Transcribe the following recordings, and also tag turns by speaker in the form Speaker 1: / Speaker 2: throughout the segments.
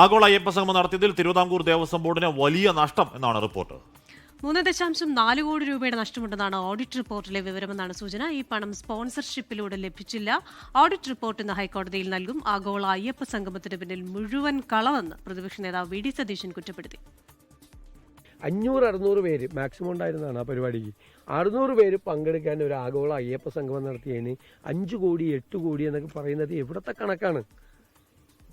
Speaker 1: ആഗോള അയ്യപ്പ സംഗമം നടത്തിയതിൽ തിരുവിതാംകൂർ ദേവസ്വം ബോർഡിന് വലിയ നഷ്ടം എന്നാണ് റിപ്പോർട്ട്.
Speaker 2: 3.4 കോടി രൂപയുടെ നഷ്ടമുണ്ടെന്നാണ് ഓഡിറ്റ് റിപ്പോർട്ടിലെ വിവരമെന്നാണ് സൂചന. ഈ പണം സ്പോൺസർഷിപ്പിലൂടെ ലഭിച്ചില്ല. ഓഡിറ്റ് റിപ്പോർട്ട് ഇന്ന് ഹൈക്കോടതിയിൽ നൽകും. ആഗോള അയ്യപ്പ സംഗമത്തിന് പിന്നിൽ മുഴുവൻ കളവെന്ന് പ്രതിപക്ഷ നേതാവ് വി ഡി സതീശൻ കുറ്റപ്പെടുത്തി.
Speaker 3: 500-600 പേര് മാക്സിമം ഉണ്ടായിരുന്നതാണ് ആ പരിപാടിക്ക്. 600 പേര് പങ്കെടുക്കാൻ ഒരു ആഗോള അയ്യപ്പ സംഗമം നടത്തിയതിന് 5 കോടി 8 കോടി എന്നൊക്കെ പറയുന്നത് എവിടത്തെ കണക്കാണ്?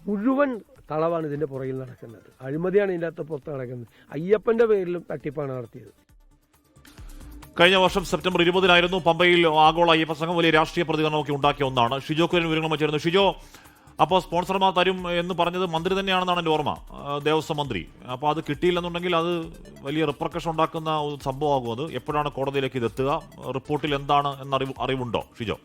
Speaker 3: മുഴുവൻ കളവാണ് ഇതിൻ്റെ പുറകിൽ നടക്കുന്നത്. അഴിമതിയാണ് ഇതിൻ്റെ അകത്ത് പുറത്ത് നടക്കുന്നത്. അയ്യപ്പൻ്റെ പേരിലും തട്ടിപ്പാണ് നടത്തിയത്.
Speaker 1: കഴിഞ്ഞ വർഷം സെപ്റ്റംബർ 20-നായിരുന്നു പമ്പയിൽ ആഗോള അയ്യപ്പ സംഘം വലിയ രാഷ്ട്രീയ പ്രതികരണമൊക്കെ ഉണ്ടാക്കിയ ഒന്നാണ്. ഷിജോ കുര്യൻ വിവരങ്ങൾ ചേരുന്നു. ഷിജോ, അപ്പോൾ സ്പോൺസർമാർ തരും എന്ന് പറഞ്ഞത് മന്ത്രി തന്നെയാണെന്നാണ് എൻ്റെ ഓർമ്മ, ദേവസ്വം മന്ത്രി. അപ്പോൾ അത് കിട്ടിയില്ലെന്നുണ്ടെങ്കിൽ അത് വലിയ റിപ്രക്കഷൻ ഉണ്ടാക്കുന്ന സംഭവമാകും. അത് എപ്പോഴാണ് കോടതിയിലേക്ക് ഇത് എത്തുക? റിപ്പോർട്ടിൽ എന്താണ് എന്ന അറിവുണ്ടോ ഷിജോ?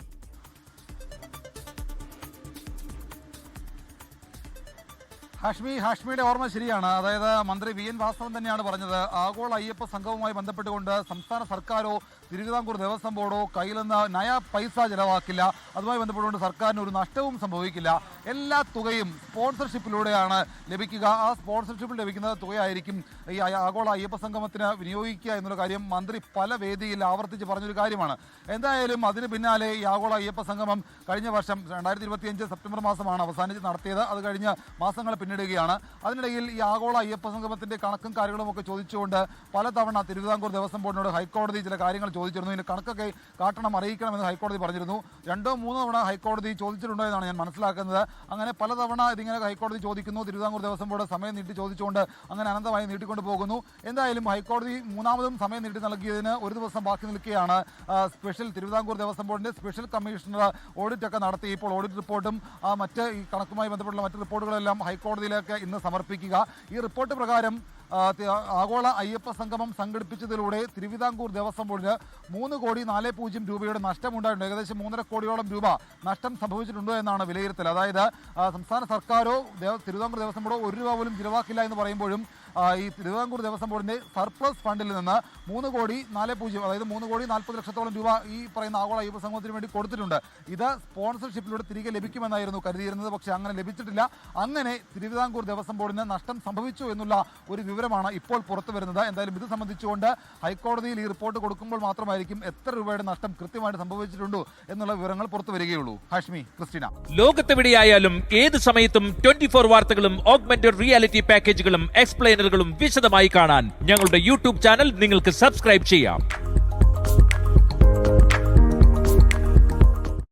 Speaker 4: ഹാഷ്മിയുടെ ഓർമ്മ ശരിയാണ്. അതായത് മന്ത്രി വി എൻ വാസവൻ തന്നെയാണ് പറഞ്ഞത്, ആഗോള അയ്യപ്പ സംഘവുമായി ബന്ധപ്പെട്ടുകൊണ്ട് സംസ്ഥാന സർക്കാരോ തിരുവിതാംകൂർ ദേവസ്വം ബോർഡോ കയ്യിൽ നിന്ന് നയാ പൈസ ചെലവാക്കില്ല. അതുമായി ബന്ധപ്പെട്ടുകൊണ്ട് സർക്കാരിന് ഒരു നഷ്ടവും സംഭവിക്കില്ല. എല്ലാ തുകയും സ്പോൺസർഷിപ്പിലൂടെയാണ് ലഭിക്കുക. ആ സ്പോൺസർഷിപ്പിൽ ലഭിക്കുന്ന തുകയായിരിക്കും ഈ ആഗോള അയ്യപ്പ സംഗമത്തിന് വിനിയോഗിക്കുക എന്നുള്ള കാര്യം മന്ത്രി പല വേദിയിൽ ആവർത്തിച്ച് പറഞ്ഞൊരു കാര്യമാണ്. എന്തായാലും അതിന് പിന്നാലെ ഈ ആഗോള അയ്യപ്പ സംഗമം കഴിഞ്ഞ വർഷം 2025 സെപ്റ്റംബർ മാസമാണ് അവസാനിച്ച് നടത്തിയത്. അത് കഴിഞ്ഞ് മാസങ്ങൾ പിന്നിടുകയാണ്. അതിനിടയിൽ ഈ ആഗോള അയ്യപ്പ സംഗമത്തിന്റെ കണക്കും കാര്യങ്ങളും ഒക്കെ ചോദിച്ചുകൊണ്ട് പലതവണ തിരുവിതാംകൂർ ദേവസ്വം ബോർഡിനോട് ഹൈക്കോടതി ചില കാര്യങ്ങൾ ചോദിച്ചിരുന്നു. ഇതിന്റെ കണക്കൊക്കെ കാട്ടണം, അറിയിക്കണമെന്ന് ഹൈക്കോടതി പറഞ്ഞിരുന്നു. 2-3 തവണ ഹൈക്കോടതി ചോദിച്ചിട്ടുണ്ടോ എന്നാണ് ഞാൻ മനസ്സിലാക്കുന്നത്. അങ്ങനെ പലതവണ ഇതിങ്ങനെ ഹൈക്കോടതി ചോദിക്കുന്നു. തിരുവിതാംകൂർ ദേവസ്വം ബോർഡ് സമയം നീട്ടി ചോദിച്ചുകൊണ്ട് അങ്ങനെ അനന്തമായി നീട്ടിക്കൊണ്ട് പോകുന്നു. എന്തായാലും ഹൈക്കോടതി മൂന്നാമതും സമയം നീട്ടി നൽകിയതിന് ഒരു ദിവസം ബാക്കി നിൽക്കുകയാണ്. സ്പെഷ്യൽ തിരുവിതാംകൂർ ദേവസ്വം ബോർഡിന്റെ സ്പെഷ്യൽ കമ്മീഷണർ ഓഡിറ്റ് ഒക്കെ നടത്തി. ഇപ്പോൾ ഓഡിറ്റ് റിപ്പോർട്ടും മറ്റ് ഈ കണക്കുമായി ബന്ധപ്പെട്ടുള്ള മറ്റ് റിപ്പോർട്ടുകളെല്ലാം ഹൈക്കോടതിയിലേക്ക് ഇന്ന് സമർപ്പിക്കുക. ഈ റിപ്പോർട്ട് പ്രകാരം ആഗോള അയ്യപ്പ സംഗമം സംഘടിപ്പിച്ചതിലൂടെ തിരുവിതാംകൂർ ദേവസ്വം ബോർഡിന് 3.40 കോടി രൂപയുടെ നഷ്ടമുണ്ടായിട്ടുണ്ട്. ഏകദേശം 3.5 കോടിയോളം രൂപ നഷ്ടം സംഭവിച്ചിട്ടുണ്ടോ എന്നാണ് വിലയിരുത്തൽ. അതായത് സംസ്ഥാന സർക്കാരോ തിരുവിതാംകൂർ ദേവസ്വം ബോർഡോ 1 രൂപ പോലും ചിലവാക്കില്ല എന്ന് പറയുമ്പോഴും ഈ തിരുവിതാംകൂർ ദേവസ്വം ബോർഡിന്റെ സർപ്ലസ് ഫണ്ടിൽ നിന്ന് 3.40 അതായത് 3,40,00,000 രൂപ ഈ പറയുന്ന ആഗോള അയ്യപ്പ സംഗമത്തിന് വേണ്ടി കൊടുത്തിട്ടുണ്ട്. ഇത് സ്പോൺസർഷിപ്പിലൂടെ തിരികെ ലഭിക്കുമെന്നായിരുന്നു കരുതിയിരുന്നത്. പക്ഷേ അങ്ങനെ ലഭിച്ചിട്ടില്ല. അങ്ങനെ തിരുവിതാംകൂർ ദേവസ്വം ബോർഡിന് നഷ്ടം സംഭവിച്ചു എന്നുള്ള ഒരു വിവരമാണ് ഇപ്പോൾ പുറത്തു വരുന്നത്. എന്തായാലും ഇത് സംബന്ധിച്ചുകൊണ്ട് ഹൈക്കോടതിയിൽ ഈ റിപ്പോർട്ട് കൊടുക്കുമ്പോൾ മാത്രമായിരിക്കും എത്ര രൂപയുടെ നഷ്ടം കൃത്യമായിട്ട് സംഭവിച്ചിട്ടുണ്ടോ എന്നുള്ള വിവരങ്ങൾ പുറത്തു വരികയുള്ളൂ. ഹാഷ്മി, ക്രിസ്റ്റീന.
Speaker 5: ലോകത്തെവിടെയായാലും ഏത് സമയത്തും 24 വാർത്തകളും ഓഗ്മെന്റഡ് റിയാലിറ്റി പാക്കേജുകളും എക്സ്പ്ലെയിനറുകളും വിശദമായി കാണാൻ ഞങ്ങളുടെ യൂട്യൂബ് ചാനൽ നിങ്ങൾക്ക് സബ്സ്ക്രൈബ് ചെയ്യാം.